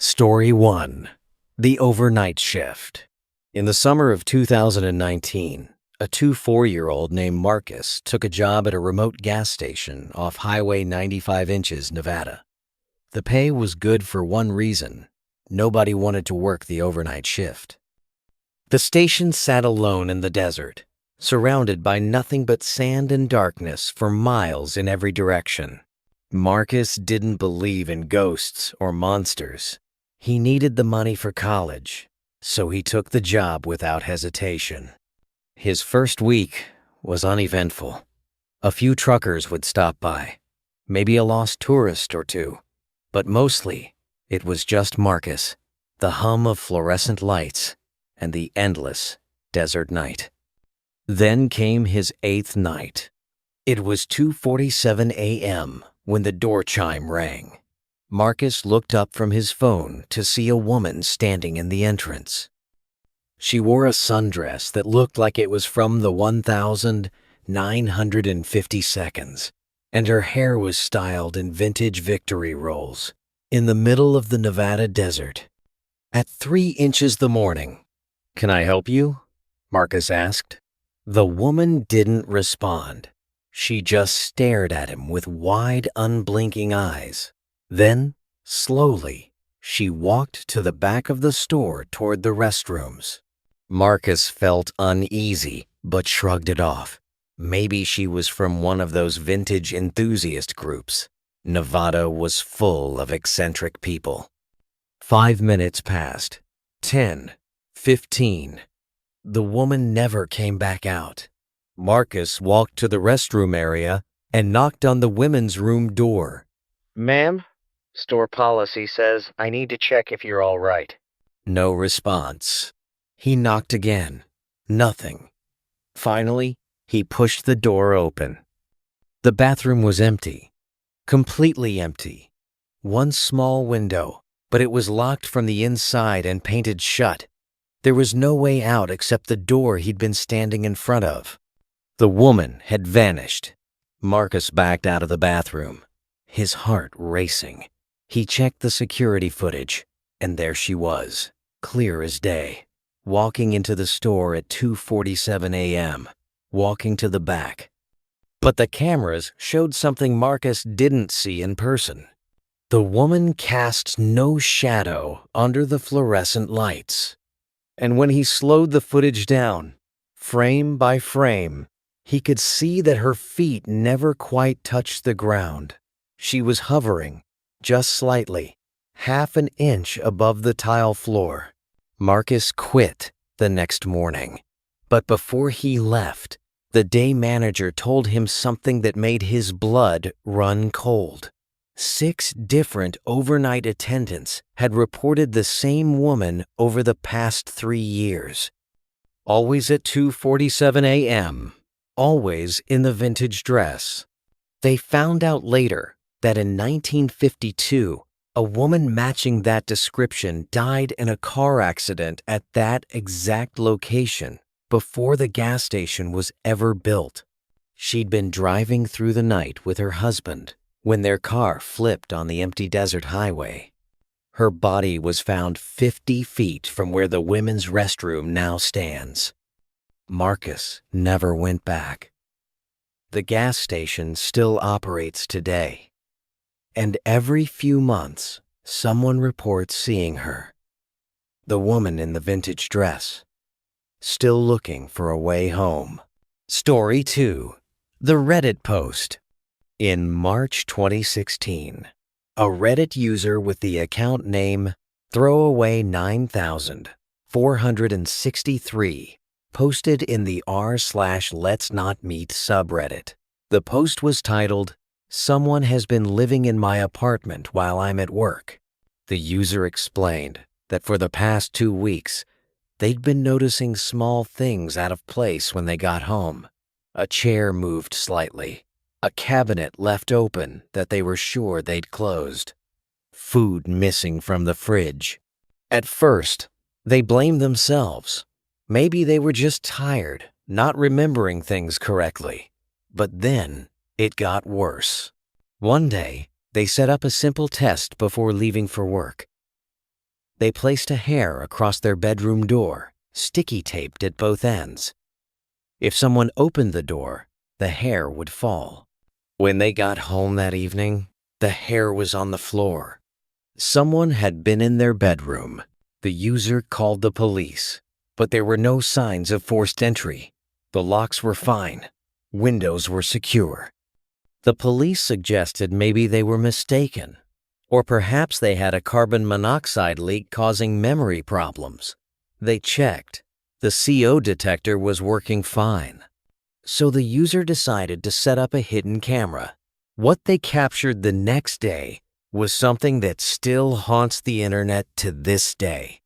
Story 1. The Overnight Shift. In the summer of 2019, a 4-year-old named Marcus took a job at a remote gas station off Highway 95 Inches, Nevada. The pay was good for one reason: nobody wanted to work the overnight shift. The station sat alone in the desert, surrounded by nothing but sand and darkness for miles in every direction. Marcus didn't believe in ghosts or monsters. He needed the money for college, so he took the job without hesitation. His first week was uneventful. A few truckers would stop by, maybe a lost tourist or two, but mostly it was just Marcus, the hum of fluorescent lights, and the endless desert night. Then came his 8th night. It was 2:47 a.m. when the door chime rang. Marcus looked up from his phone to see a woman standing in the entrance. She wore a sundress that looked like it was from the 1950 seconds, and her hair was styled in vintage victory rolls. In the middle of the Nevada desert, at 3 inches the morning. "Can I help you?" Marcus asked. The woman didn't respond. She just stared at him with wide, unblinking eyes. Then, slowly, she walked to the back of the store toward the restrooms. Marcus felt uneasy, but shrugged it off. Maybe she was from one of those vintage enthusiast groups. Nevada was full of eccentric people. 5 minutes passed. 10, 15. The woman never came back out. Marcus walked to the restroom area and knocked on the women's room door. "Ma'am, store policy says I need to check if you're all right." No response. He knocked again. Nothing. Finally, he pushed the door open. The bathroom was empty. Completely empty. One small window, but it was locked from the inside and painted shut. There was no way out except the door he'd been standing in front of. The woman had vanished. Marcus backed out of the bathroom, his heart racing. He checked the security footage, and there she was, clear as day, walking into the store at 2:47 a.m., walking to the back. But the cameras showed something Marcus didn't see in person. The woman cast no shadow under the fluorescent lights. And when he slowed the footage down, frame by frame, he could see that her feet never quite touched the ground. She was hovering, just slightly, half an inch above the tile floor. Marcus quit the next morning, but before he left, the day manager told him something that made his blood run cold. 6 different overnight attendants had reported the same woman over the past 3 years. Always at 2:47 a.m., always in the vintage dress. They found out later that in 1952, a woman matching that description died in a car accident at that exact location before the gas station was ever built. She'd been driving through the night with her husband when their car flipped on the empty desert highway. Her body was found 50 feet from where the women's restroom now stands. Marcus never went back. The gas station still operates today, and every few months, someone reports seeing her. The woman in the vintage dress, still looking for a way home. Story 2. The Reddit post. In March 2016, a Reddit user with the account name Throwaway9463 posted in the r/Let's Not Meet subreddit. The post was titled, "Someone has been living in my apartment while I'm at work." The user explained that for the past 2 weeks, they'd been noticing small things out of place when they got home. A chair moved slightly. A cabinet left open that they were sure they'd closed. Food missing from the fridge. At first, they blamed themselves. Maybe they were just tired, not remembering things correctly. But then, it got worse. One day, they set up a simple test before leaving for work. They placed a hair across their bedroom door, sticky taped at both ends. If someone opened the door, the hair would fall. When they got home that evening, the hair was on the floor. Someone had been in their bedroom. The user called the police, but there were no signs of forced entry. The locks were fine. Windows were secure. The police suggested maybe they were mistaken, or perhaps they had a carbon monoxide leak causing memory problems. They checked. The CO detector was working fine. So the user decided to set up a hidden camera. What they captured the next day was something that still haunts the internet to this day.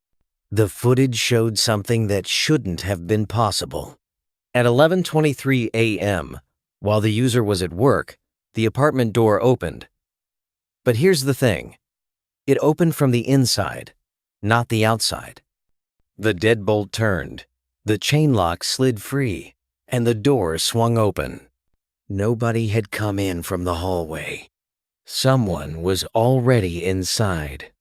The footage showed something that shouldn't have been possible. At 11:23 a.m., while the user was at work, the apartment door opened. But here's the thing. It opened from the inside, not the outside. The deadbolt turned, the chain lock slid free, and the door swung open. Nobody had come in from the hallway. Someone was already inside.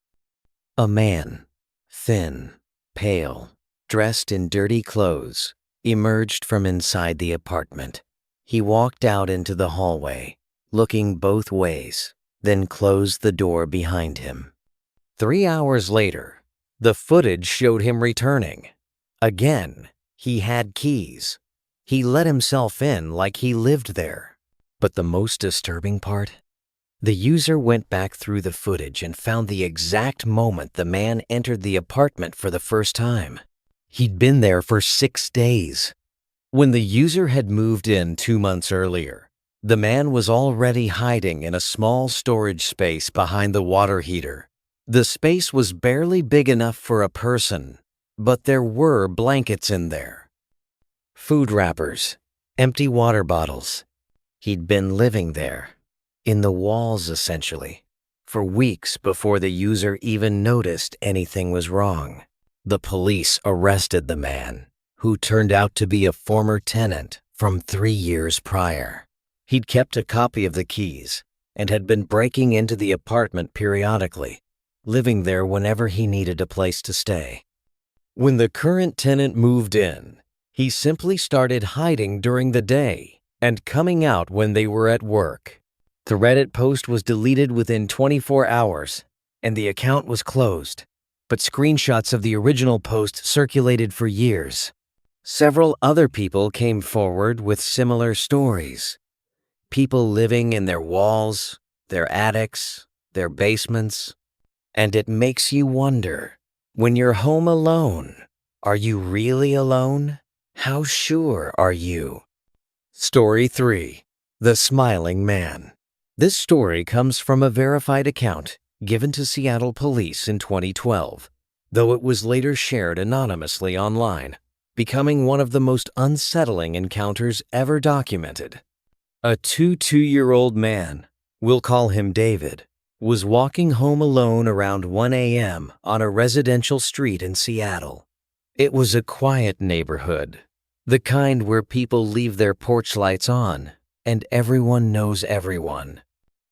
A man, thin, pale, dressed in dirty clothes, emerged from inside the apartment. He walked out into the hallway, looking both ways, then closed the door behind him. 3 hours later, the footage showed him returning. Again, he had keys. He let himself in like he lived there. But the most disturbing part? The user went back through the footage and found the exact moment the man entered the apartment for the first time. He'd been there for 6 days. When the user had moved in 2 months earlier, the man was already hiding in a small storage space behind the water heater. The space was barely big enough for a person, but there were blankets in there. Food wrappers, empty water bottles. He'd been living there, in the walls essentially, for weeks before the user even noticed anything was wrong. The police arrested the man, who turned out to be a former tenant from 3 years prior. He'd kept a copy of the keys and had been breaking into the apartment periodically, living there whenever he needed a place to stay. When the current tenant moved in, he simply started hiding during the day and coming out when they were at work. The Reddit post was deleted within 24 hours, and the account was closed, but screenshots of the original post circulated for years. Several other people came forward with similar stories. People living in their walls, their attics, their basements. And it makes you wonder, when you're home alone, are you really alone? How sure are you? Story 3. The Smiling Man. This story comes from a verified account given to Seattle police in 2012, though it was later shared anonymously online, becoming one of the most unsettling encounters ever documented. A 22-year-old man, we'll call him David, was walking home alone around 1 a.m. on a residential street in Seattle. It was a quiet neighborhood, the kind where people leave their porch lights on and everyone knows everyone.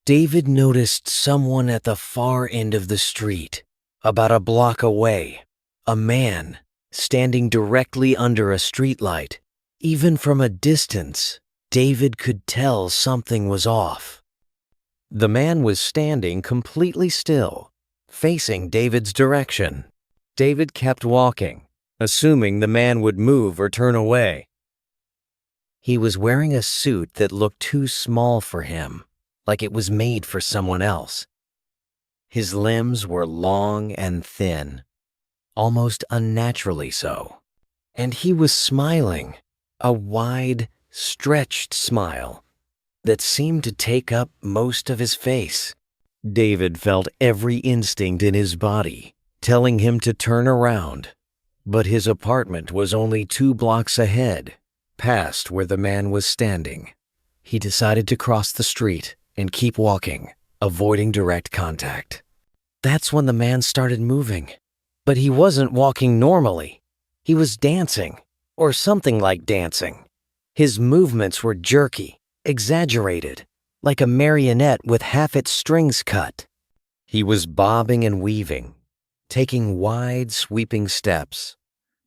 David noticed someone at the far end of the street, about a block away, a man standing directly under a streetlight. Even from a distance, David could tell something was off. The man was standing completely still, facing David's direction. David kept walking, assuming the man would move or turn away. He was wearing a suit that looked too small for him, like it was made for someone else. His limbs were long and thin, almost unnaturally so. And he was smiling, a wide, stretched smile that seemed to take up most of his face. David felt every instinct in his body telling him to turn around, but his apartment was only 2 blocks ahead, past where the man was standing. He decided to cross the street and keep walking, avoiding direct contact. That's when the man started moving. But he wasn't walking normally. He was dancing, or something like dancing. His movements were jerky, exaggerated, like a marionette with half its strings cut. He was bobbing and weaving, taking wide, sweeping steps,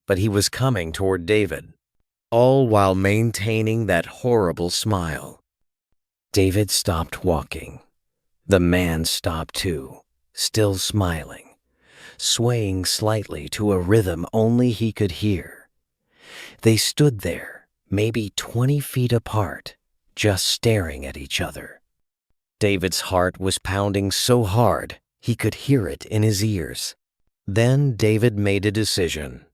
but he was coming toward David, all while maintaining that horrible smile. David stopped walking. The man stopped too, still smiling, swaying slightly to a rhythm only he could hear. They stood there, maybe 20 feet apart, just staring at each other. David's heart was pounding so hard he could hear it in his ears. Then David made a decision.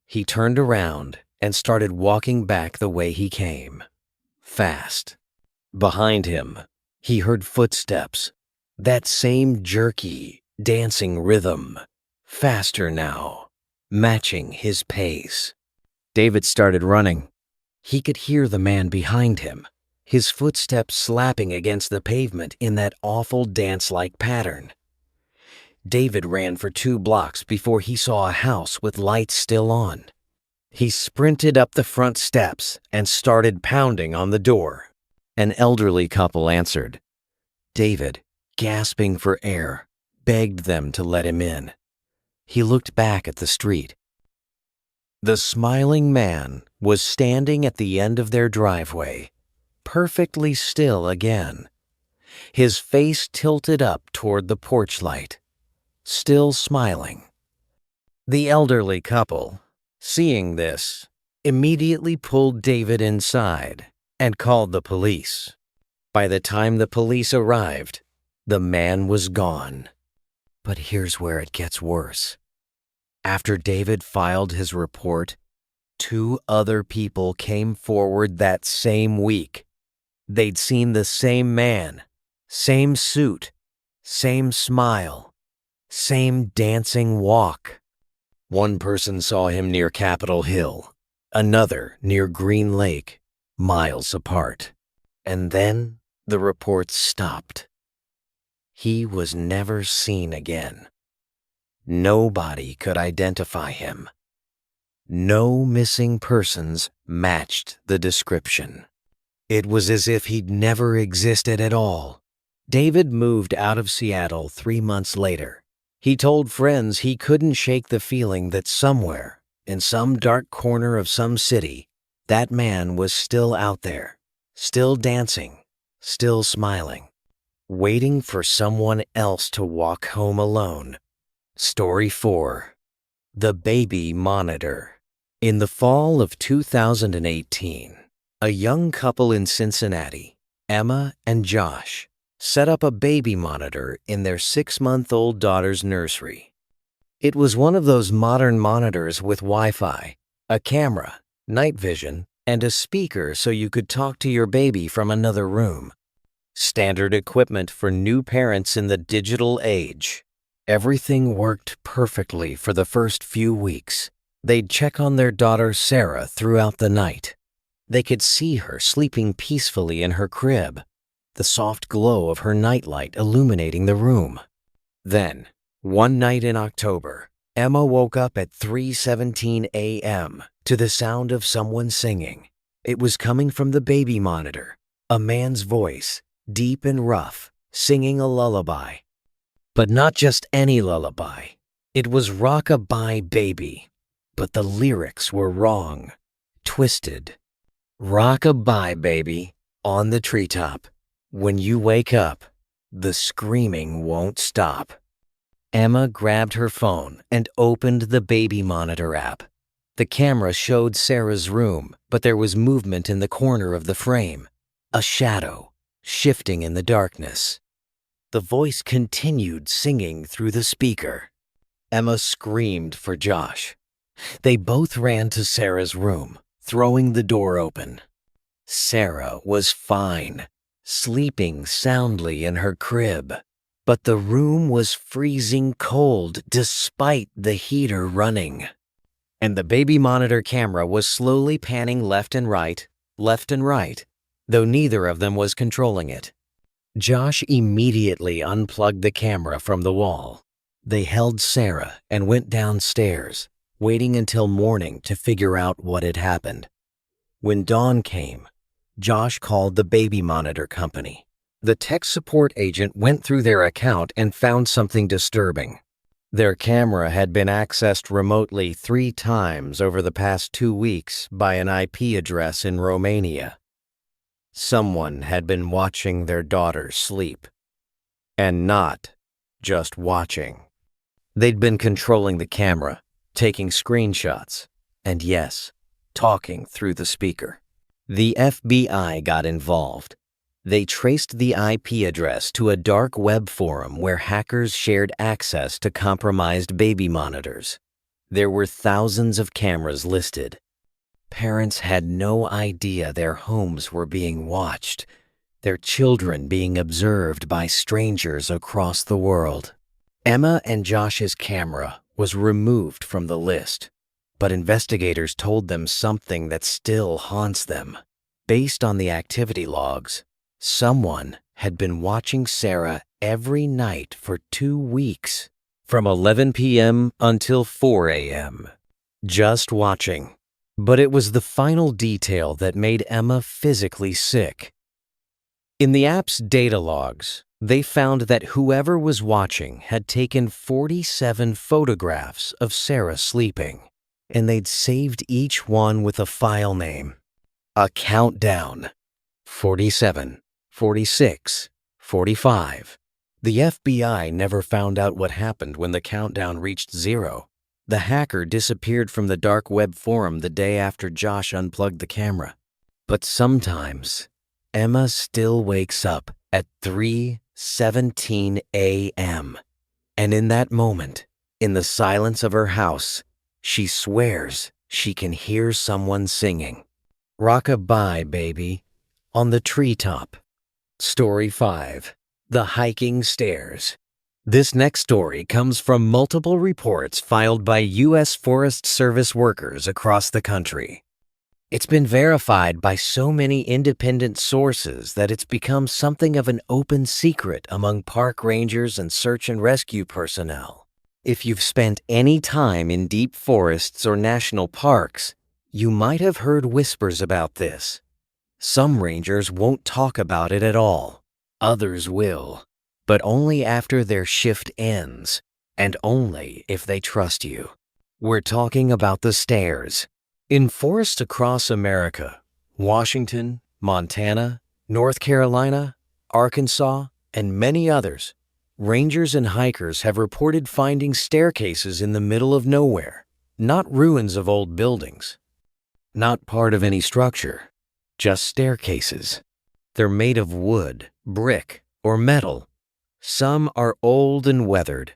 He turned around and started walking back the way he came, fast. Behind him, he heard footsteps, that same jerky, dancing rhythm, faster now, matching his pace. David started running. He could hear the man behind him, his footsteps slapping against the pavement in that awful dance-like pattern. David ran for 2 blocks before he saw a house with lights still on. He sprinted up the front steps and started pounding on the door. An elderly couple answered. David, gasping for air, begged them to let him in. He looked back at the street. The smiling man was standing at the end of their driveway, perfectly still again, his face tilted up toward the porch light, still smiling. The elderly couple, seeing this, immediately pulled David inside and called the police. By the time the police arrived, the man was gone. But here's where it gets worse. After David filed his report, 2 other people came forward that same week. They'd seen the same man, same suit, same smile, same dancing walk. One person saw him near Capitol Hill, another near Green Lake, miles apart. And then the reports stopped. He was never seen again. Nobody could identify him. No missing persons matched the description. It was as if he'd never existed at all. David moved out of Seattle 3 months later. He told friends he couldn't shake the feeling that somewhere, in some dark corner of some city, that man was still out there, still dancing, still smiling, waiting for someone else to walk home alone. Story 4. The Baby Monitor. In the fall of 2018, a young couple in Cincinnati, Emma and Josh, set up a baby monitor in their 6-month-old daughter's nursery. It was one of those modern monitors with Wi-Fi, a camera, night vision, and a speaker so you could talk to your baby from another room. Standard equipment for new parents in the digital age. Everything worked perfectly for the first few weeks. They'd check on their daughter Sarah throughout the night. They could see her sleeping peacefully in her crib, the soft glow of her nightlight illuminating the room. Then, one night in October, Emma woke up at 3:17 a.m. to the sound of someone singing. It was coming from the baby monitor, a man's voice, deep and rough, singing a lullaby. But not just any lullaby. It was Rock-a-Bye Baby. But the lyrics were wrong, twisted. Rock-a-bye, baby, on the treetop. When you wake up, the screaming won't stop. Emma grabbed her phone and opened the baby monitor app. The camera showed Sarah's room, but there was movement in the corner of the frame, a shadow shifting in the darkness. The voice continued singing through the speaker. Emma screamed for Josh. They both ran to Sarah's room, throwing the door open. Sarah was fine, sleeping soundly in her crib, but the room was freezing cold despite the heater running. And the baby monitor camera was slowly panning left and right, though neither of them was controlling it. Josh immediately unplugged the camera from the wall. They held Sarah and went downstairs, waiting until morning to figure out what had happened. When dawn came, Josh called the baby monitor company. The tech support agent went through their account and found something disturbing. Their camera had been accessed remotely 3 times over the past 2 weeks by an IP address in Romania. Someone had been watching their daughter sleep. And not just watching. They'd been controlling the camera, taking screenshots, and yes, talking through the speaker. The FBI got involved. They traced the IP address to a dark web forum where hackers shared access to compromised baby monitors. There were thousands of cameras listed. Parents had no idea their homes were being watched, their children being observed by strangers across the world. Emma and Josh's camera was removed from the list, but investigators told them something that still haunts them. Based on the activity logs, someone had been watching Sarah every night for 2 weeks, from 11 p.m. until 4 a.m. Just watching. But it was the final detail that made Emma physically sick. In the app's data logs, they found that whoever was watching had taken 47 photographs of Sarah sleeping, and they'd saved each one with a file name. A countdown. 47, 46, 45. The FBI never found out what happened when the countdown reached 0. The hacker disappeared from the dark web forum the day after Josh unplugged the camera. But sometimes, Emma still wakes up at 3:17 a.m. And in that moment, in the silence of her house, she swears she can hear someone singing, "Rock-a-bye, baby," on the treetop. Story 5. The Hiking Stairs. This next story comes from multiple reports filed by U.S. Forest Service workers across the country. It's been verified by so many independent sources that it's become something of an open secret among park rangers and search and rescue personnel. If you've spent any time in deep forests or national parks, you might have heard whispers about this. Some rangers won't talk about it at all. Others will, but only after their shift ends, and only if they trust you. We're talking about the stairs. In forests across America, Washington, Montana, North Carolina, Arkansas, and many others, rangers and hikers have reported finding staircases in the middle of nowhere, not ruins of old buildings, not part of any structure, just staircases. They're made of wood, brick, or metal. Some are old and weathered.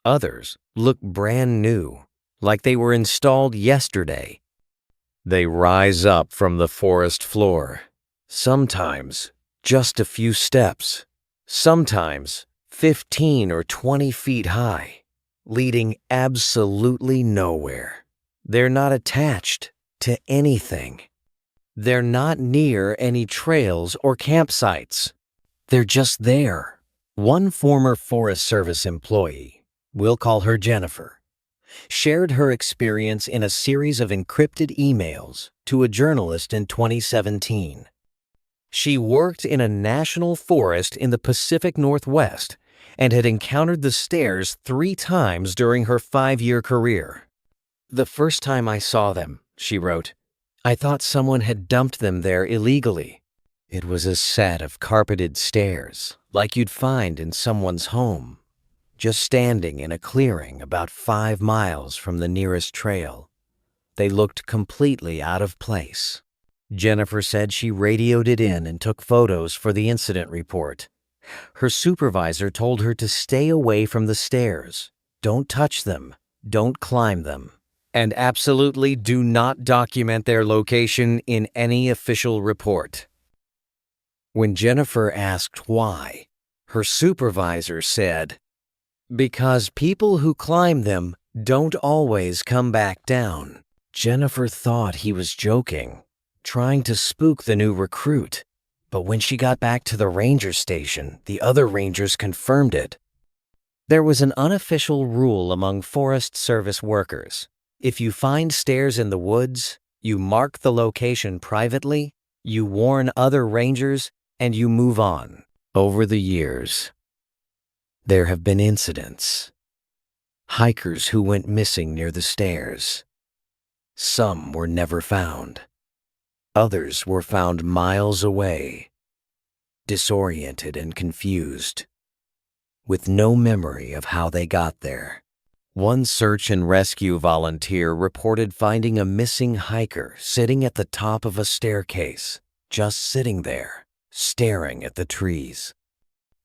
Others look brand new, like they were installed yesterday. They rise up from the forest floor, sometimes just a few steps, sometimes 15 or 20 feet high, leading absolutely nowhere. They're not attached to anything. They're not near any trails or campsites. They're just there. One former Forest Service employee, we'll call her Jennifer, shared her experience in a series of encrypted emails to a journalist in 2017. She worked in a national forest in the Pacific Northwest and had encountered the stairs 3 times during her 5-year career. "The first time I saw them," she wrote, "I thought someone had dumped them there illegally. It was a set of carpeted stairs, like you'd find in someone's home, just standing in a clearing about 5 miles from the nearest trail. They looked completely out of place." Jennifer said she radioed it in and took photos for the incident report. Her supervisor told her to stay away from the stairs, don't touch them, don't climb them, and absolutely do not document their location in any official report. When Jennifer asked why, her supervisor said, "Because people who climb them don't always come back down." Jennifer thought he was joking, trying to spook the new recruit, but when she got back to the ranger station, the other rangers confirmed it. There was an unofficial rule among Forest Service workers. If you find stairs in the woods, you mark the location privately, you warn other rangers, and you move on. Over the years, there have been incidents. Hikers who went missing near the stairs. Some were never found. Others were found miles away, disoriented and confused, with no memory of how they got there. One search and rescue volunteer reported finding a missing hiker sitting at the top of a staircase, just sitting there, staring at the trees.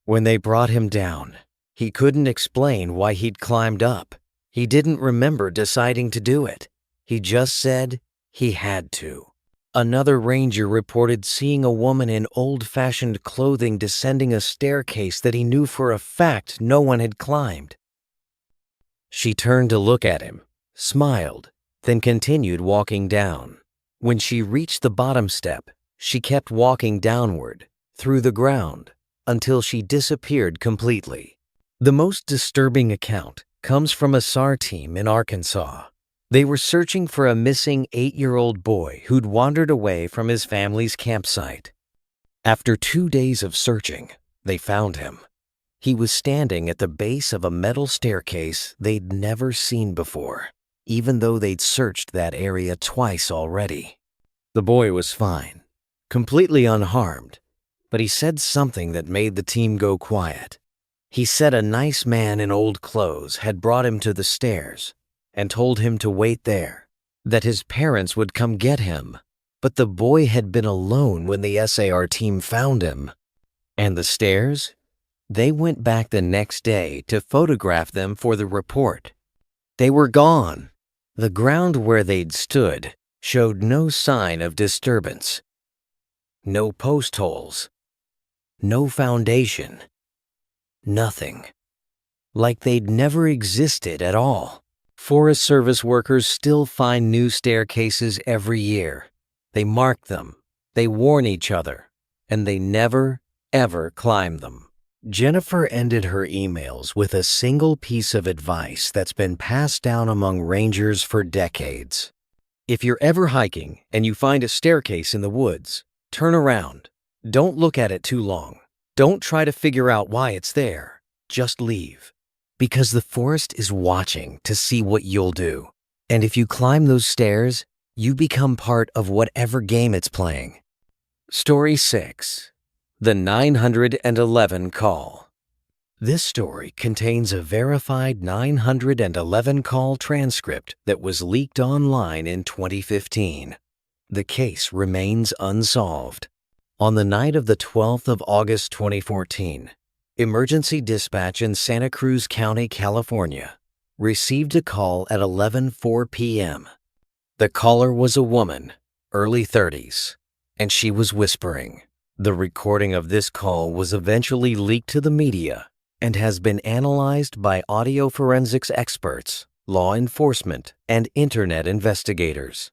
When they brought him down, he couldn't explain why he'd climbed up. He didn't remember deciding to do it. He just said he had to. Another ranger reported seeing a woman in old-fashioned clothing descending a staircase that he knew for a fact no one had climbed. She turned to look at him, smiled, then continued walking down. When she reached the bottom step, she kept walking downward, through the ground, until she disappeared completely. The most disturbing account comes from a SAR team in Arkansas. They were searching for a missing 8-year-old boy who'd wandered away from his family's campsite. After 2 days of searching, they found him. He was standing at the base of a metal staircase they'd never seen before, even though they'd searched that area twice already. The boy was fine, completely unharmed, but he said something that made the team go quiet. He said a nice man in old clothes had brought him to the stairs and told him to wait there, that his parents would come get him, but the boy had been alone when the SAR team found him. And the stairs? They went back the next day to photograph them for the report. They were gone. The ground where they'd stood showed no sign of disturbance. No post holes. No foundation. Nothing. Like they'd never existed at all. Forest Service workers still find new staircases every year. They mark them, they warn each other, and they never, ever climb them. Jennifer ended her emails with a single piece of advice that's been passed down among rangers for decades. If you're ever hiking and you find a staircase in the woods, turn around. Don't look at it too long. Don't try to figure out why it's there. Just leave. Because the forest is watching to see what you'll do. And if you climb those stairs, you become part of whatever game it's playing. Story 6. The 911 Call. This story contains a verified 911 call transcript that was leaked online in 2015. The case remains unsolved. On the night of the 12th of August 2014, Emergency Dispatch in Santa Cruz County, California, received a call at 11:04 p.m. The caller was a woman, early 30s, and she was whispering. The recording of this call was eventually leaked to the media and has been analyzed by audio forensics experts, law enforcement, and internet investigators.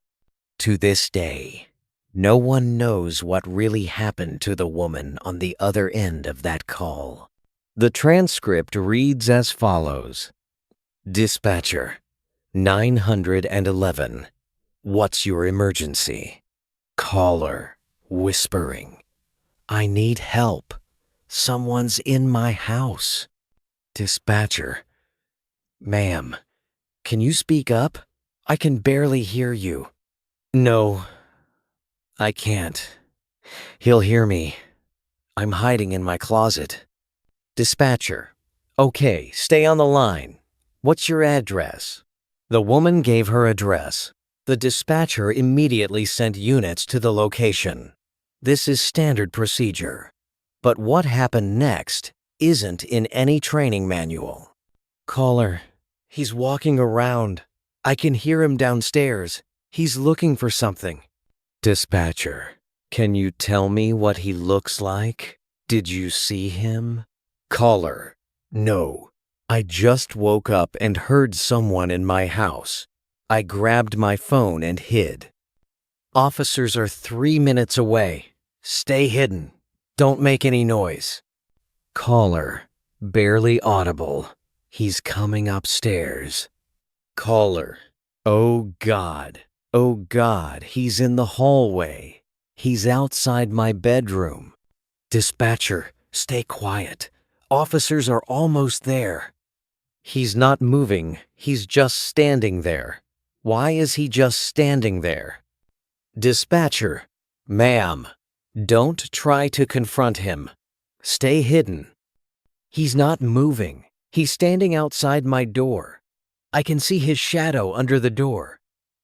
To this day, no one knows what really happened to the woman on the other end of that call. The transcript reads as follows. Dispatcher, 911. What's your emergency? Caller, whispering. I need help. Someone's in my house. Dispatcher, ma'am, can you speak up? I can barely hear you. No, I can't. He'll hear me. I'm hiding in my closet. Dispatcher, okay, stay on the line. What's your address? The woman gave her address. The dispatcher immediately sent units to the location. This is standard procedure. But what happened next isn't in any training manual. Caller, he's walking around. I can hear him downstairs. He's looking for something. Dispatcher, can you tell me what he looks like? Did you see him? Caller, no. I just woke up and heard someone in my house. I grabbed my phone and hid. Officers are 3 minutes away. Stay hidden. Don't make any noise. Caller, barely audible. He's coming upstairs. Caller, oh God, he's in the hallway. He's outside my bedroom. Dispatcher, stay quiet. Officers are almost there. He's not moving, he's just standing there. Why is he just standing there? Dispatcher, ma'am, don't try to confront him. Stay hidden. He's not moving. He's standing outside my door. I can see his shadow under the door.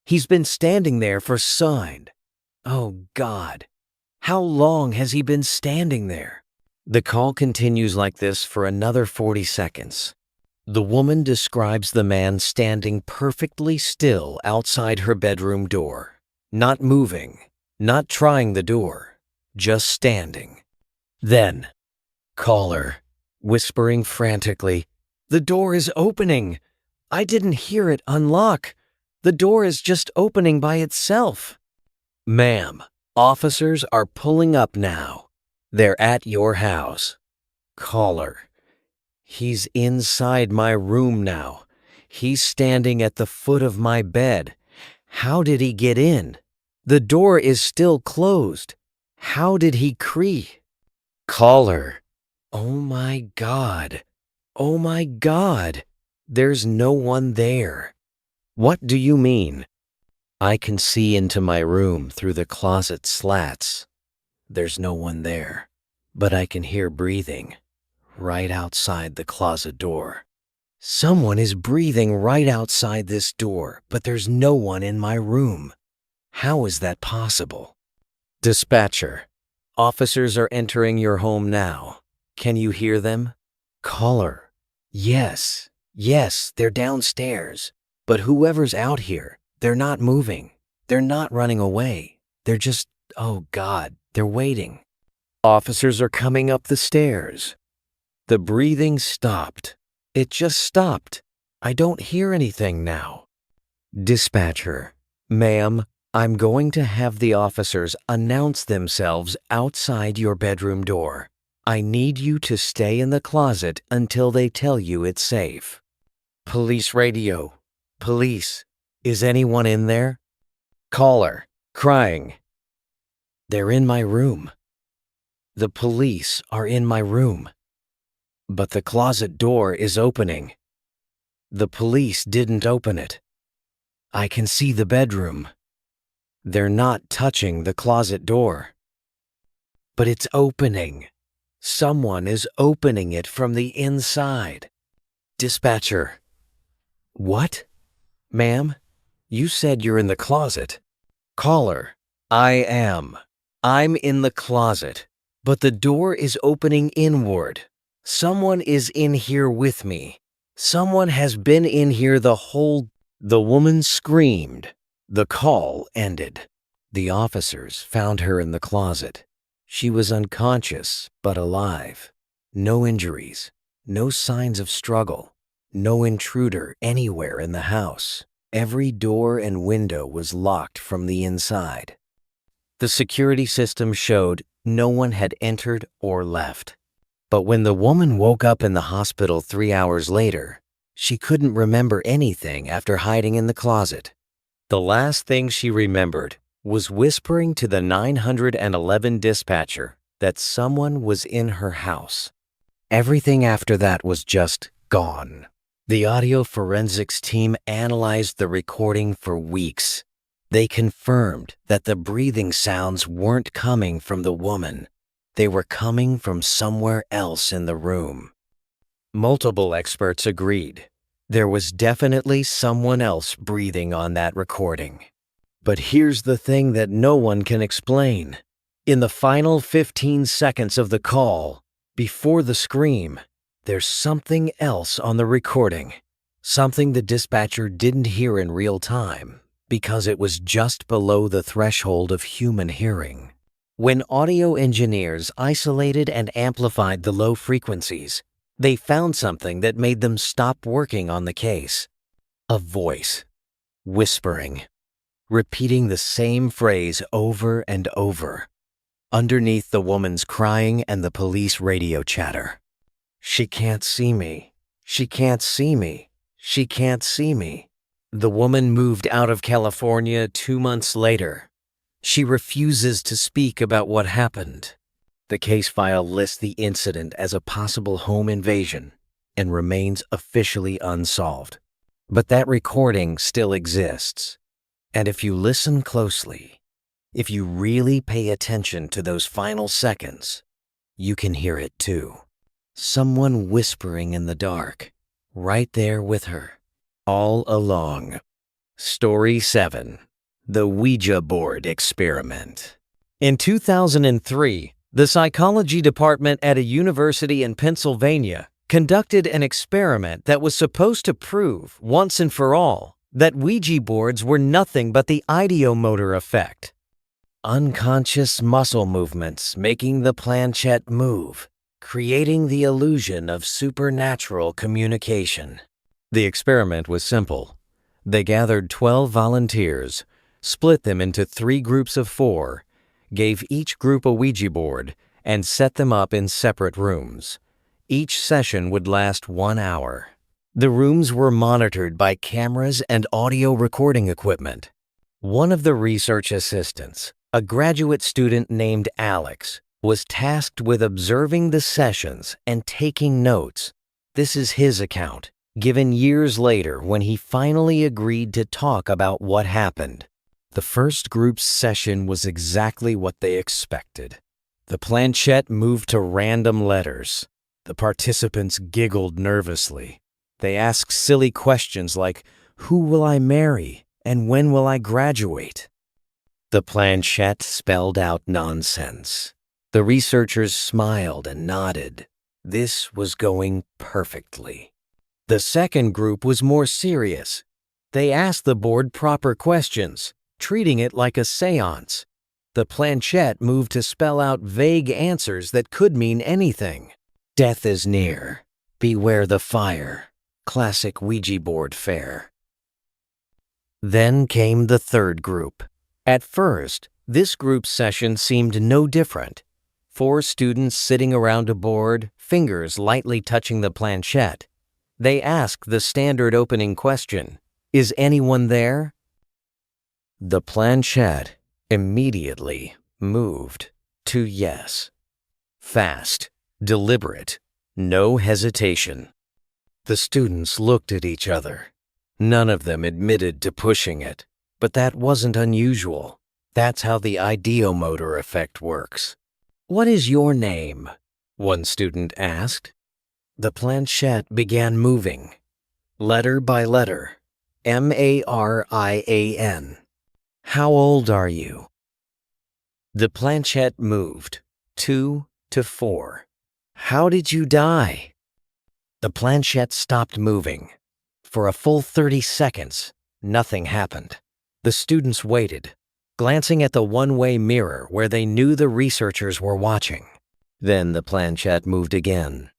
He's been standing there for sign. Oh God, how long has he been standing there? The call continues like this for another 40 seconds. The woman describes the man standing perfectly still outside her bedroom door, not moving, not trying the door, just standing. Then, caller, whispering frantically, "The door is opening. I didn't hear it unlock. The door is just opening by itself." Ma'am, officers are pulling up now. They're at your house. Caller, he's inside my room now. He's standing at the foot of my bed. How did he get in? The door is still closed. How did he creep? Caller, oh my God. Oh my God. There's no one there. What do you mean? I can see into my room through the closet slats. There's no one there, but I can hear breathing right outside the closet door. Someone is breathing right outside this door, but there's no one in my room. How is that possible? Dispatcher, officers are entering your home now. Can you hear them? Caller, yes, they're downstairs. But whoever's out here, they're not moving. They're not running away. They're just, oh God, they're waiting. Officers are coming up the stairs. The breathing stopped. It just stopped. I don't hear anything now. Dispatcher, ma'am, I'm going to have the officers announce themselves outside your bedroom door. I need you to stay in the closet until they tell you it's safe. Police radio. Police, is anyone in there? Caller, crying. They're in my room. The police are in my room. But the closet door is opening. The police didn't open it. I can see the bedroom. They're not touching the closet door. But it's opening. Someone is opening it from the inside. Dispatcher. What? Ma'am, you said you're in the closet. Caller, I am. I'm in the closet, but the door is opening inward. Someone is in here with me. Someone has been in here the whole... The woman screamed. The call ended. The officers found her in the closet. She was unconscious, but alive. No injuries, no signs of struggle. No intruder anywhere in the house. Every door and window was locked from the inside. The security system showed no one had entered or left. But when the woman woke up in the hospital 3 hours later, she couldn't remember anything after hiding in the closet. The last thing she remembered was whispering to the 911 dispatcher that someone was in her house. Everything after that was just gone. The audio forensics team analyzed the recording for weeks. They confirmed that the breathing sounds weren't coming from the woman. They were coming from somewhere else in the room. Multiple experts agreed. There was definitely someone else breathing on that recording. But here's the thing that no one can explain. In the final 15 seconds of the call, before the scream, there's something else on the recording. Something the dispatcher didn't hear in real time because it was just below the threshold of human hearing. When audio engineers isolated and amplified the low frequencies, they found something that made them stop working on the case. A voice, whispering, repeating the same phrase over and over, underneath the woman's crying and the police radio chatter. She can't see me. She can't see me. She can't see me. The woman moved out of California 2 months later. She refuses to speak about what happened. The case file lists the incident as a possible home invasion, and remains officially unsolved. But that recording still exists. And if you listen closely, if you really pay attention to those final seconds, you can hear it too. Someone whispering in the dark, right there with her, all along. Story 7. The Ouija Board Experiment. In 2003, the psychology department at a university in Pennsylvania conducted an experiment that was supposed to prove, once and for all, that Ouija boards were nothing but the ideomotor effect. Unconscious muscle movements making the planchette move, creating the illusion of supernatural communication. The experiment was simple. They gathered 12 volunteers, split them into 3 groups of 4, gave each group a Ouija board, and set them up in separate rooms. Each session would last 1 hour. The rooms were monitored by cameras and audio recording equipment. One of the research assistants, a graduate student named Alex, was tasked with observing the sessions and taking notes. This is his account, given years later when he finally agreed to talk about what happened. The first group's session was exactly what they expected. The planchette moved to random letters. The participants giggled nervously. They asked silly questions like, "Who will I marry? And when will I graduate?" The planchette spelled out nonsense. The researchers smiled and nodded. This was going perfectly. The second group was more serious. They asked the board proper questions, treating it like a seance. The planchette moved to spell out vague answers that could mean anything. Death is near. Beware the fire. Classic Ouija board fare. Then came the third group. At first, this group's session seemed no different. 4 students sitting around a board, fingers lightly touching the planchette. They asked the standard opening question, "Is anyone there?" The planchette immediately moved to yes. Fast, deliberate, no hesitation. The students looked at each other. None of them admitted to pushing it, but that wasn't unusual. That's how the ideomotor effect works. "What is your name?" one student asked. The planchette began moving, letter by letter, Marian. "How old are you?" The planchette moved, 2 to 4. "How did you die?" The planchette stopped moving. For a full 30 seconds, nothing happened. The students waited, glancing at the one-way mirror where they knew the researchers were watching. Then the planchette moved again,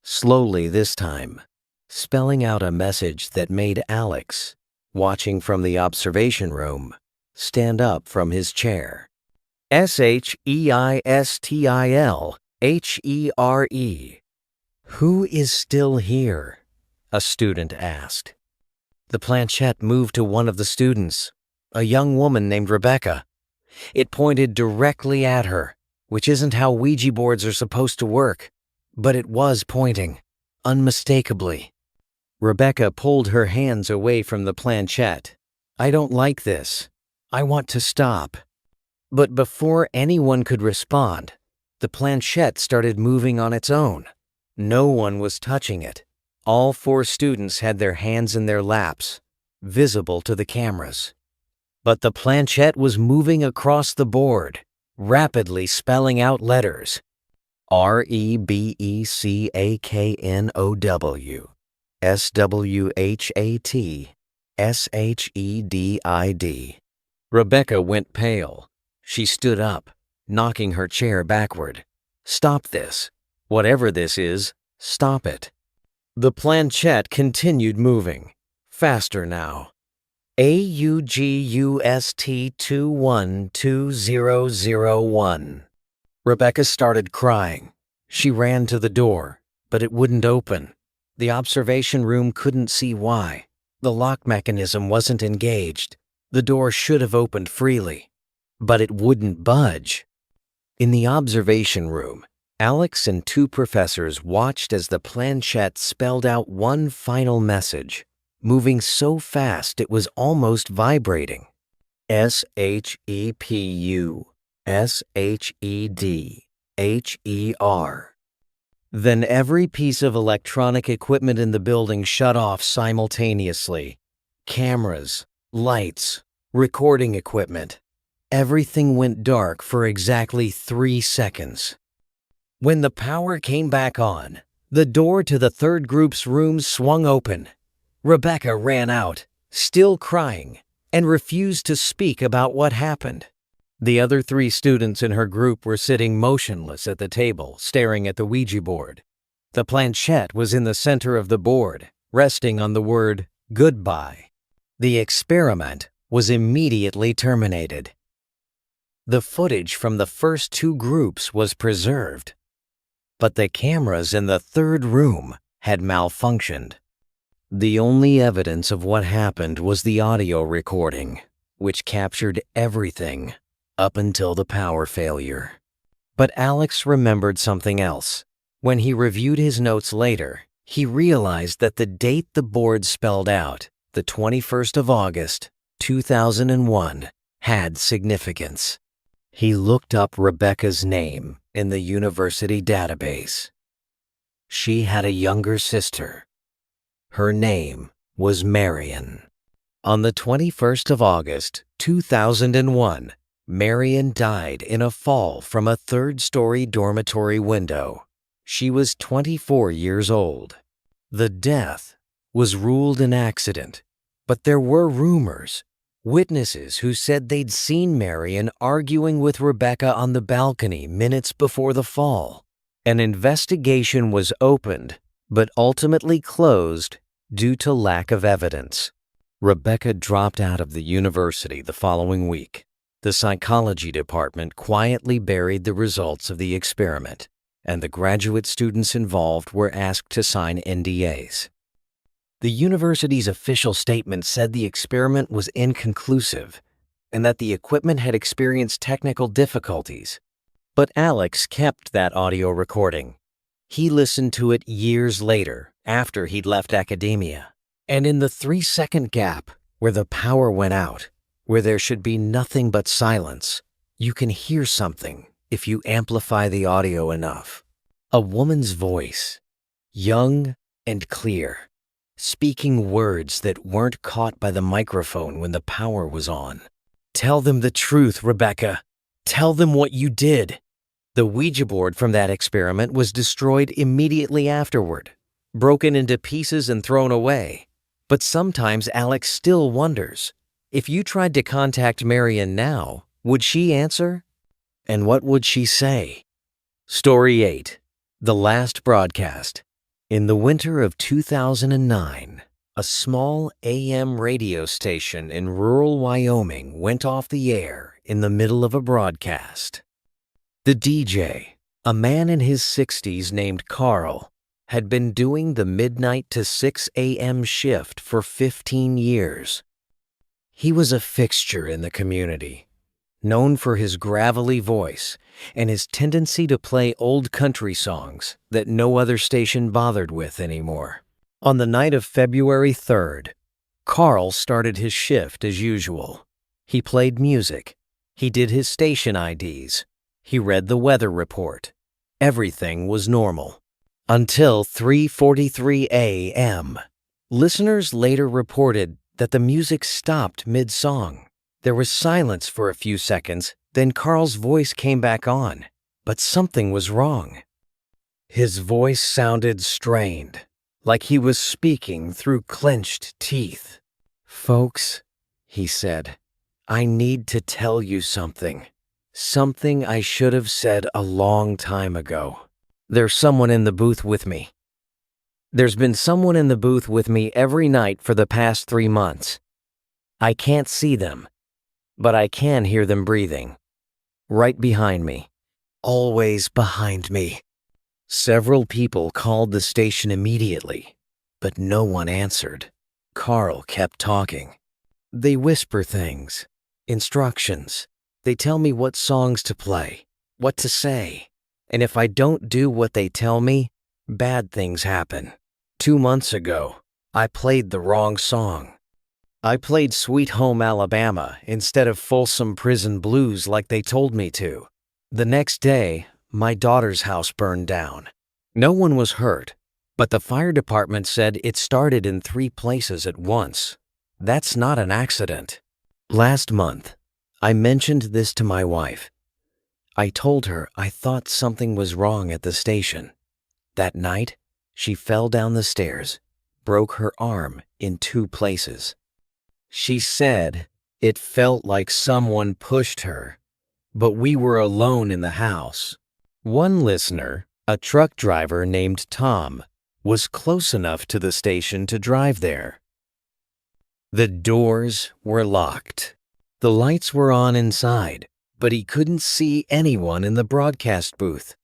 slowly this time, spelling out a message that made Alex, watching from the observation room, stand up from his chair. "Sheistilhere. Who is still here?" a student asked. The planchette moved to one of the students, a young woman named Rebecca. It pointed directly at her, which isn't how Ouija boards are supposed to work, but it was pointing, unmistakably. Rebecca pulled her hands away from the planchette. "I don't like this. I want to stop." But before anyone could respond, the planchette started moving on its own. No one was touching it. All 4 students had their hands in their laps, visible to the cameras. But the planchette was moving across the board, rapidly spelling out letters. REBECAKNOW, SWHAT, SHEDID. Rebecca went pale. She stood up, knocking her chair backward. "Stop this. Whatever this is, stop it." The planchette continued moving, faster now. AUGUST212001. Rebecca started crying. She ran to the door, but it wouldn't open. The observation room couldn't see why. The lock mechanism wasn't engaged. The door should have opened freely, but it wouldn't budge. In the observation room, Alex and two professors watched as the planchette spelled out one final message, moving so fast it was almost vibrating. SHEPU, SHEDHER. Then every piece of electronic equipment in the building shut off simultaneously. Cameras, lights, recording equipment. Everything went dark for exactly 3 seconds. When the power came back on, the door to the third group's room swung open. Rebecca ran out, still crying, and refused to speak about what happened. The other 3 students in her group were sitting motionless at the table, staring at the Ouija board. The planchette was in the center of the board, resting on the word goodbye. The experiment was immediately terminated. The footage from the first 2 groups was preserved, but the cameras in the third room had malfunctioned. The only evidence of what happened was the audio recording, which captured everything up until the power failure. But Alex remembered something else. When he reviewed his notes later, he realized that the date the board spelled out, the 21st of August, 2001, had significance. He looked up Rebecca's name in the university database. She had a younger sister. Her name was Marion. On the 21st of August, 2001, Marion died in a fall from a third-story dormitory window. She was 24 years old. The death was ruled an accident, but there were rumors, witnesses who said they'd seen Marion arguing with Rebecca on the balcony minutes before the fall. An investigation was opened, but ultimately closed due to lack of evidence. Rebecca dropped out of the university the following week. The psychology department quietly buried the results of the experiment, and the graduate students involved were asked to sign NDAs. The university's official statement said the experiment was inconclusive and that the equipment had experienced technical difficulties. But Alex kept that audio recording. He listened to it years later, after he'd left academia. And in the 3-second gap where the power went out, where there should be nothing but silence, you can hear something if you amplify the audio enough. A woman's voice, young and clear, speaking words that weren't caught by the microphone when the power was on. "Tell them the truth, Rebecca. Tell them what you did." The Ouija board from that experiment was destroyed immediately afterward, broken into pieces and thrown away. But sometimes Alex still wonders, if you tried to contact Marion now, would she answer? And what would she say? Story 8. The Last Broadcast. In the winter of 2009, a small AM radio station in rural Wyoming went off the air in the middle of a broadcast. The DJ, a man in his 60s named Carl, had been doing the midnight to 6 a.m. shift for 15 years. He was a fixture in the community, known for his gravelly voice and his tendency to play old country songs that no other station bothered with anymore. On the night of February 3rd, Carl started his shift as usual. He played music. He did his station IDs. He read the weather report. Everything was normal. Until 3:43 a.m. Listeners later reported that the music stopped mid-song. There was silence for a few seconds, then Carl's voice came back on, but something was wrong. His voice sounded strained, like he was speaking through clenched teeth. "Folks," he said, "I need to tell you something. Something I should have said a long time ago. There's someone in the booth with me. There's been someone in the booth with me every night for the past 3 months. I can't see them, but I can hear them breathing. Right behind me. Always behind me." Several people called the station immediately, but no one answered. Carl kept talking. "They whisper things, instructions. They tell me what songs to play, what to say, And if I don't do what they tell me, bad things happen. 2 months ago, I played the wrong song. I played Sweet Home Alabama instead of Folsom Prison Blues like they told me to. The next day, my daughter's house burned down. No one was hurt, but the fire department said it started in 3 places at once. That's not an accident. Last month, I mentioned this to my wife. I told her I thought something was wrong at the station. That night, she fell down the stairs, broke her arm in 2 places. She said it felt like someone pushed her, but we were alone in the house. One listener, a truck driver named Tom, was close enough to the station to drive there. The doors were locked. The lights were on inside, but he couldn't see anyone in the broadcast booth.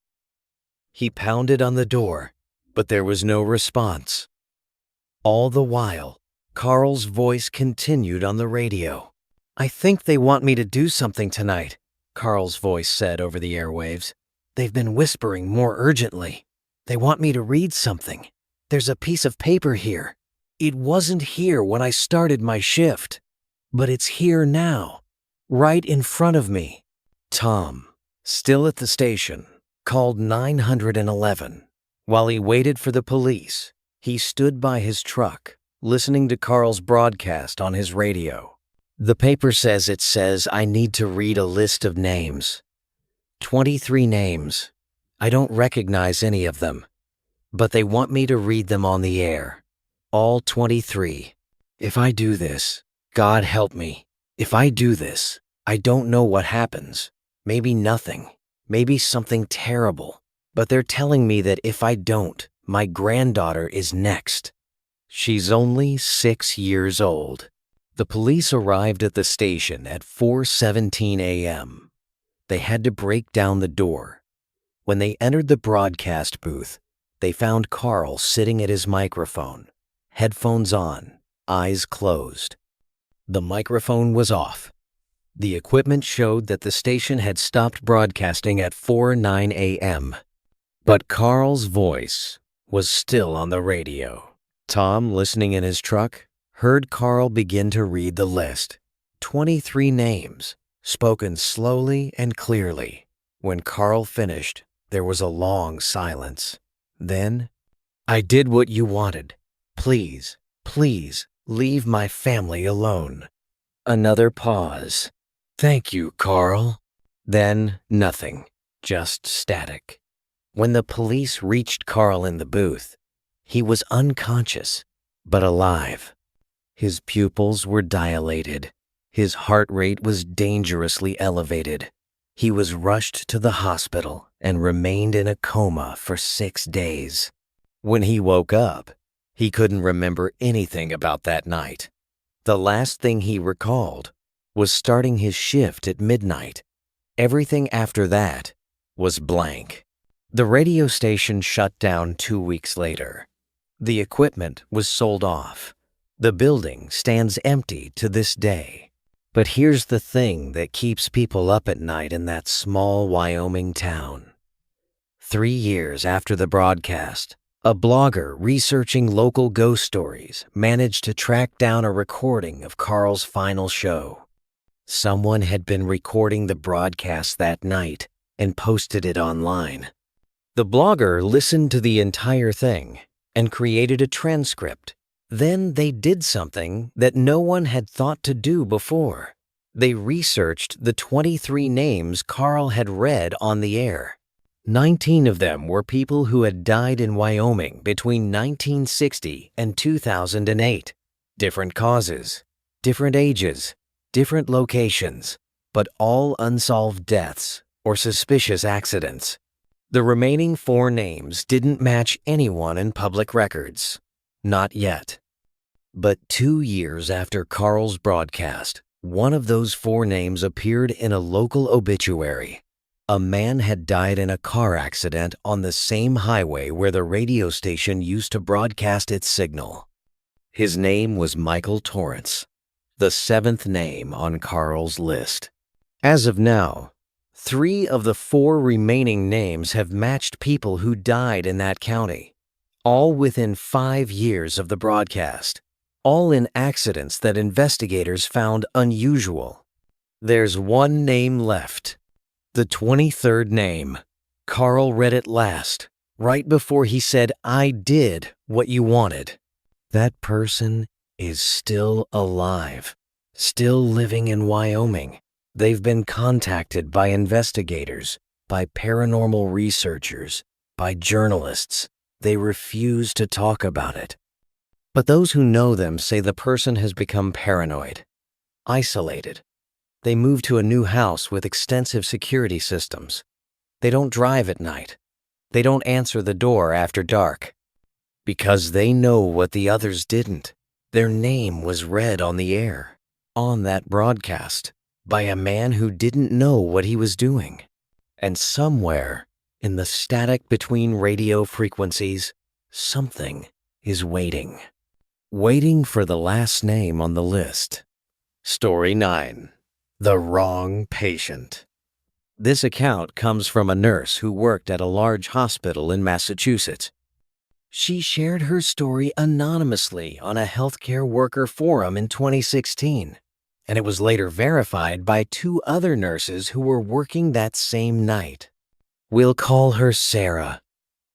He pounded on the door, but there was no response. All the while, Carl's voice continued on the radio. "I think they want me to do something tonight," Carl's voice said over the airwaves. "They've been whispering more urgently. They want me to read something. There's a piece of paper here. It wasn't here when I started my shift, but it's here now, right in front of me." Tom, still at the station, called 911. While he waited for the police, he stood by his truck, listening to Carl's broadcast on his radio. "The paper says I need to read a list of names. 23 names. I don't recognize any of them, but they want me to read them on the air. All 23. If I do this, God help me. If I do this, I don't know what happens. Maybe nothing. Maybe something terrible. But they're telling me that if I don't, my granddaughter is next. She's only 6 years old." The police arrived at the station at 4:17 a.m. They had to break down the door. When they entered the broadcast booth, they found Carl sitting at his microphone, headphones on, eyes closed. The microphone was off. The equipment showed that the station had stopped broadcasting at 4:09 a.m. But Carl's voice was still on the radio. Tom, listening in his truck, heard Carl begin to read the list. 23 names, spoken slowly and clearly. When Carl finished, there was a long silence. Then, "I did what you wanted. Please, please, leave my family alone." Another pause. "Thank you, Carl." Then nothing, just static. When the police reached Carl in the booth, he was unconscious, but alive. His pupils were dilated. His heart rate was dangerously elevated. He was rushed to the hospital and remained in a coma for 6 days. When he woke up, he couldn't remember anything about that night. The last thing he recalled was starting his shift at midnight. Everything after that was blank. The radio station shut down 2 weeks later. The equipment was sold off. The building stands empty to this day. But here's the thing that keeps people up at night in that small Wyoming town. 3 years after the broadcast, a blogger researching local ghost stories managed to track down a recording of Carl's final show. Someone had been recording the broadcast that night and posted it online. The blogger listened to the entire thing and created a transcript. Then they did something that no one had thought to do before. They researched the 23 names Carl had read on the air. 19 of them were people who had died in Wyoming between 1960 and 2008. Different causes, different ages, different locations, but all unsolved deaths or suspicious accidents. The remaining 4 names didn't match anyone in public records. Not yet. But 2 years after Carl's broadcast, one of those 4 names appeared in a local obituary. A man had died in a car accident on the same highway where the radio station used to broadcast its signal. His name was Michael Torrance, the 7th name on Carl's list. As of now, 3 of the 4 remaining names have matched people who died in that county, all within 5 years of the broadcast, all in accidents that investigators found unusual. There's one name left. The 23rd name. Carl read it last, right before he said, "I did what you wanted." That person is still alive, still living in Wyoming. They've been contacted by investigators, by paranormal researchers, by journalists. They refuse to talk about it. But those who know them say the person has become paranoid, isolated. They moved to a new house with extensive security systems. They don't drive at night. They don't answer the door after dark. Because they know what the others didn't. Their name was read on the air, on that broadcast, by a man who didn't know what he was doing. And somewhere, in the static between radio frequencies, something is waiting. Waiting for the last name on the list. Story 9. The Wrong Patient. This account comes from a nurse who worked at a large hospital in Massachusetts. She shared her story anonymously on a healthcare worker forum in 2016, and it was later verified by 2 other nurses who were working that same night. We'll call her Sarah.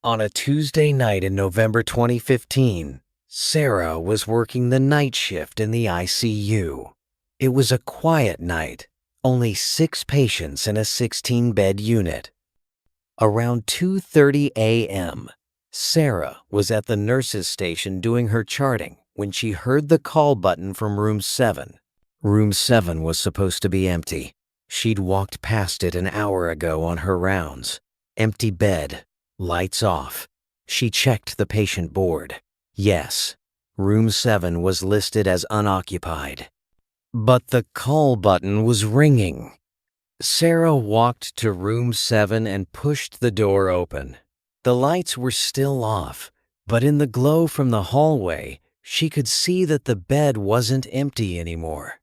On a Tuesday night in November 2015, Sarah was working the night shift in the ICU. It was a quiet night, only 6 patients in a 16-bed unit. Around 2:30 a.m., Sarah was at the nurse's station doing her charting when she heard the call button from room 7. Room 7 was supposed to be empty. She'd walked past it an hour ago on her rounds. Empty bed, lights off. She checked the patient board. Yes, room 7 was listed as unoccupied. But the call button was ringing. Sarah walked to room 7 and pushed the door open. The lights were still off, but in the glow from the hallway, she could see that the bed wasn't empty anymore.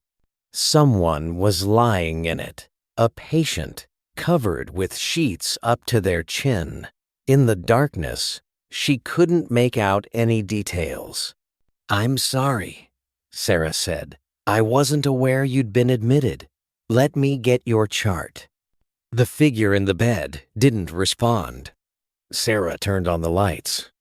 Someone was lying in it, a patient, covered with sheets up to their chin. In the darkness, she couldn't make out any details. "I'm sorry," Sarah said. "I wasn't aware you'd been admitted. Let me get your chart." The figure in the bed didn't respond. Sarah turned on the lights.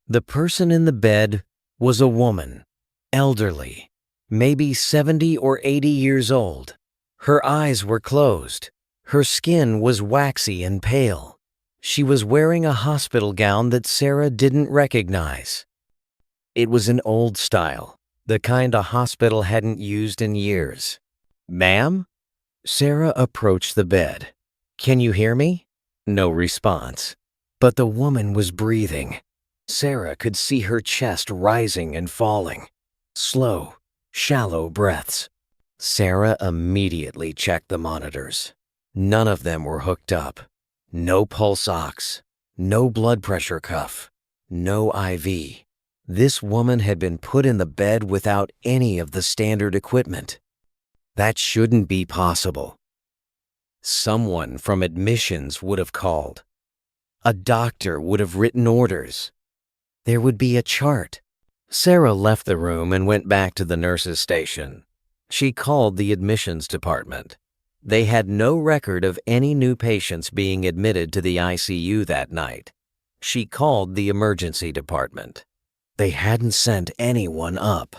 The person in the bed was a woman, elderly, maybe 70 or 80 years old. Her eyes were closed. Her skin was waxy and pale. She was wearing a hospital gown that Sarah didn't recognize. It was an old style, the kind a hospital hadn't used in years. "Ma'am?" Sarah approached the bed. "Can you hear me?" No response. But the woman was breathing. Sarah could see her chest rising and falling. Slow, shallow breaths. Sarah immediately checked the monitors. None of them were hooked up. No pulse ox, no blood pressure cuff, no IV. This woman had been put in the bed without any of the standard equipment. That shouldn't be possible. Someone from admissions would have called. A doctor would have written orders. There would be a chart. Sarah left the room and went back to the nurse's station. She called the admissions department. They had no record of any new patients being admitted to the ICU that night. She called the emergency department. They hadn't sent anyone up.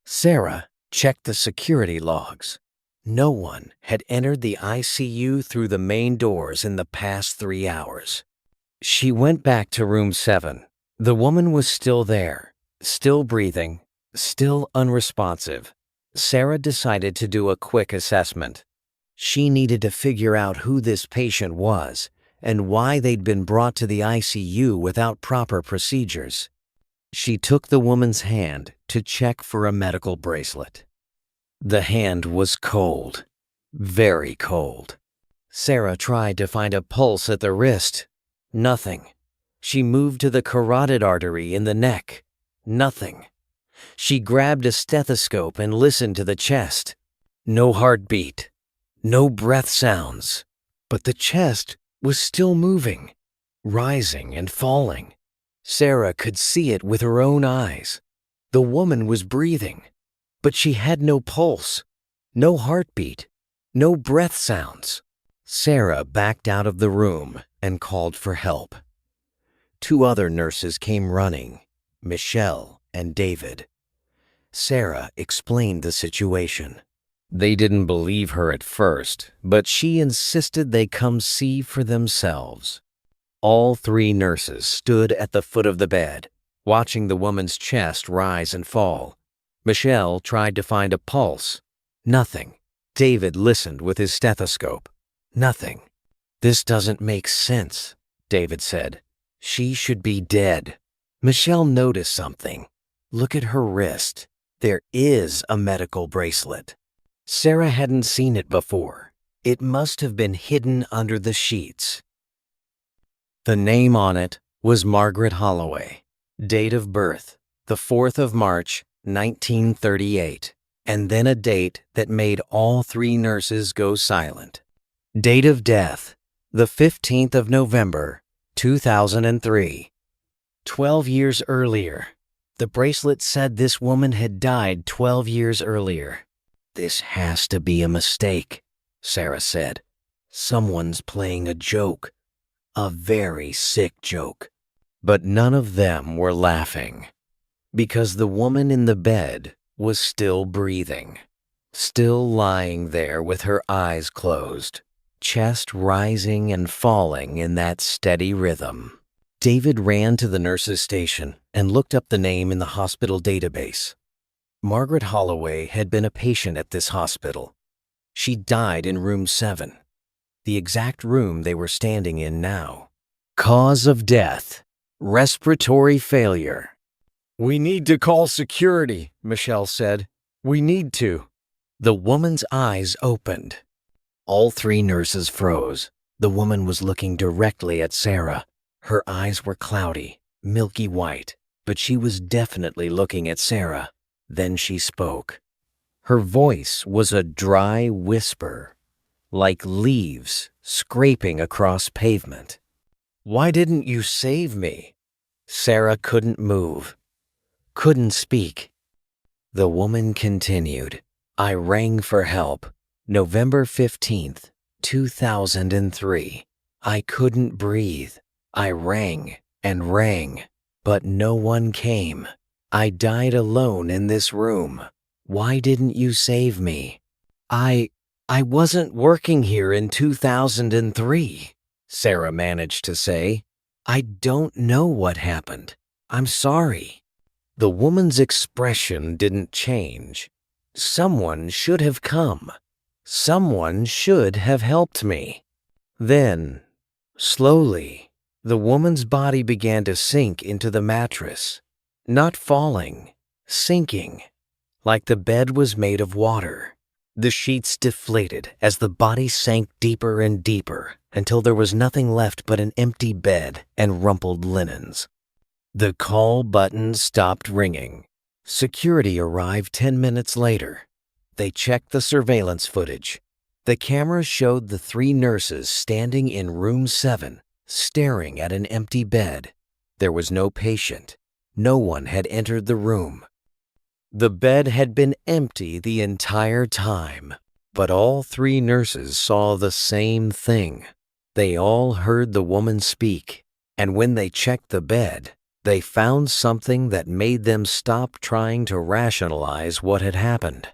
Sarah checked the security logs. No one had entered the ICU through the main doors in the past 3 hours. She went back to room 7. The woman was still there, still breathing, still unresponsive. Sarah decided to do a quick assessment. She needed to figure out who this patient was and why they'd been brought to the ICU without proper procedures. She took the woman's hand to check for a medical bracelet. The hand was cold, very cold. Sarah tried to find a pulse at the wrist. Nothing. She moved to the carotid artery in the neck. Nothing. She grabbed a stethoscope and listened to the chest. No heartbeat. No breath sounds. but the chest was still moving, rising and falling. Sarah could see it with her own eyes. The woman was breathing, but she had no pulse, no heartbeat, no breath sounds. Sarah backed out of the room and called for help. 2 other nurses came running, Michelle and David. Sarah explained the situation. They didn't believe her at first, but she insisted they come see for themselves. All 3 nurses stood at the foot of the bed, watching the woman's chest rise and fall. Michelle tried to find a pulse. Nothing. David listened with his stethoscope. Nothing. "This doesn't make sense," David said. "She should be dead." Michelle noticed something. "Look at her wrist. There is a medical bracelet." Sarah hadn't seen it before. It must have been hidden under the sheets. The name on it was Margaret Holloway. Date of birth, the 4th of March, 1938. And then a date that made all 3 nurses go silent. Date of death, the 15th of November, 2003. 12 years earlier. The bracelet said this woman had died 12 years earlier. "This has to be a mistake," Sarah said. "Someone's playing a joke. A very sick joke." But none of them were laughing, because the woman in the bed was still breathing, still lying there with her eyes closed, chest rising and falling in that steady rhythm. David ran to the nurse's station and looked up the name in the hospital database. Margaret Holloway had been a patient at this hospital. She died in room 7, the exact room they were standing in now. Cause of death, respiratory failure. "We need to call security," Michelle said. "We need to." The woman's eyes opened. All 3 nurses froze. The woman was looking directly at Sarah. Her eyes were cloudy, milky white, but she was definitely looking at Sarah. Then she spoke. Her voice was a dry whisper, like leaves scraping across pavement. "Why didn't you save me?" Sarah couldn't move, couldn't speak. The woman continued. "I rang for help, November 15th, 2003. I couldn't breathe. I rang and rang, but no one came. I died alone in this room. Why didn't you save me?" I wasn't working here in 2003, Sarah managed to say. "I don't know what happened. I'm sorry." The woman's expression didn't change. "Someone should have come. Someone should have helped me." Then, slowly, the woman's body began to sink into the mattress. Not falling, sinking, like the bed was made of water. The sheets deflated as the body sank deeper and deeper until there was nothing left but an empty bed and rumpled linens. The call button stopped ringing. Security arrived 10 minutes later. They checked the surveillance footage. The camera showed the 3 nurses standing in room 7, staring at an empty bed. There was no patient. No one had entered the room. The bed had been empty the entire time, but all 3 nurses saw the same thing. They all heard the woman speak, and when they checked the bed, they found something that made them stop trying to rationalize what had happened.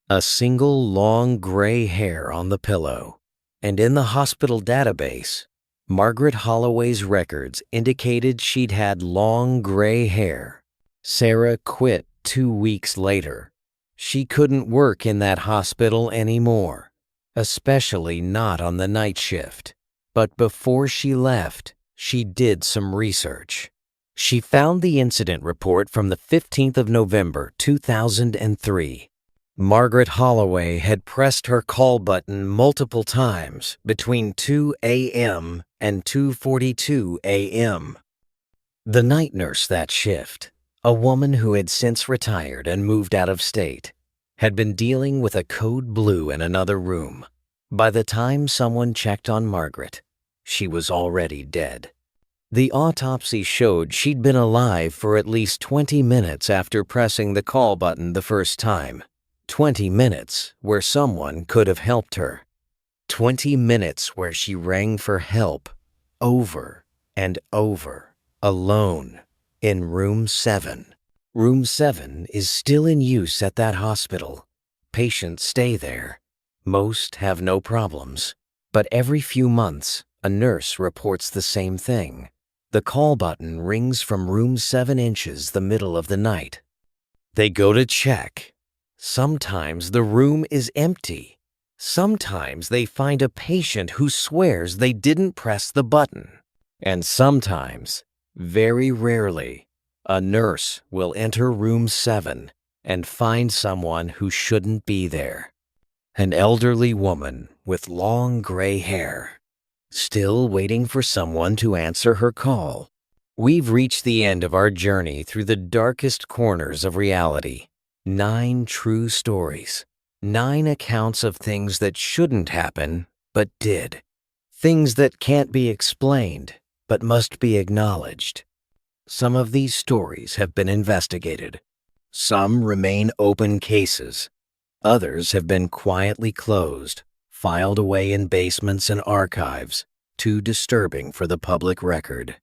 A single long gray hair on the pillow, and in the hospital database, Margaret Holloway's records indicated she'd had long gray hair. Sarah quit 2 weeks later. She couldn't work in that hospital anymore, especially not on the night shift. But before she left, she did some research. She found the incident report from the 15th of November, 2003. Margaret Holloway had pressed her call button multiple times between 2 a.m. and 2:42 a.m. The night nurse that shift, a woman who had since retired and moved out of state, had been dealing with a code blue in another room. By the time someone checked on Margaret, she was already dead. The autopsy showed she'd been alive for at least 20 minutes after pressing the call button the first time. 20 minutes where someone could have helped her. 20 minutes where she rang for help over and over, alone, in room 7. Room 7 is still in use at that hospital. Patients stay there. Most have no problems. But every few months, a nurse reports the same thing. The call button rings from room 7 inches the middle of the night. They go to check. Sometimes the room is empty. Sometimes they find a patient who swears they didn't press the button. And sometimes, very rarely, a nurse will enter room 7 and find someone who shouldn't be there. An elderly woman with long gray hair, still waiting for someone to answer her call. We've reached the end of our journey through the darkest corners of reality. 9 true stories. 9 accounts of things that shouldn't happen, but did. Things that can't be explained, but must be acknowledged. Some of these stories have been investigated. Some remain open cases. Others have been quietly closed, filed away in basements and archives, too disturbing for the public record.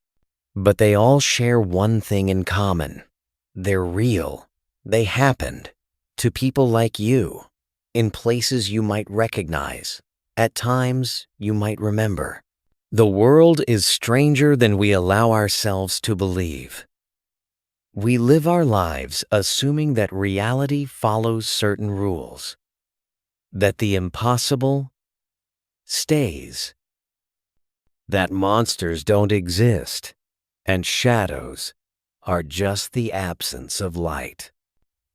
But they all share one thing in common. They're real. They happened to people like you, in places you might recognize, at times you might remember. The world is stranger than we allow ourselves to believe. We live our lives assuming that reality follows certain rules, that the impossible stays, that monsters don't exist, and shadows are just the absence of light.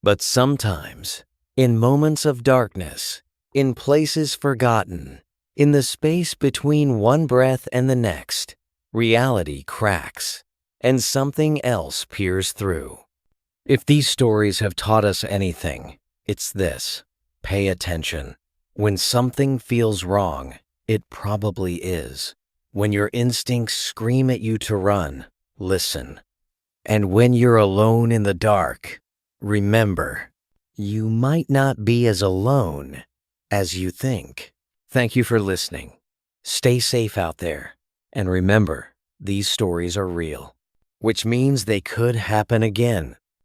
But sometimes, in moments of darkness, in places forgotten, in the space between one breath and the next, reality cracks, and something else peers through. If these stories have taught us anything, it's this: pay attention. When something feels wrong, it probably is. When your instincts scream at you to run, listen. And when you're alone in the dark, remember, you might not be as alone as you think. Thank you for listening. Stay safe out there. And remember, these stories are real, which means they could happen again.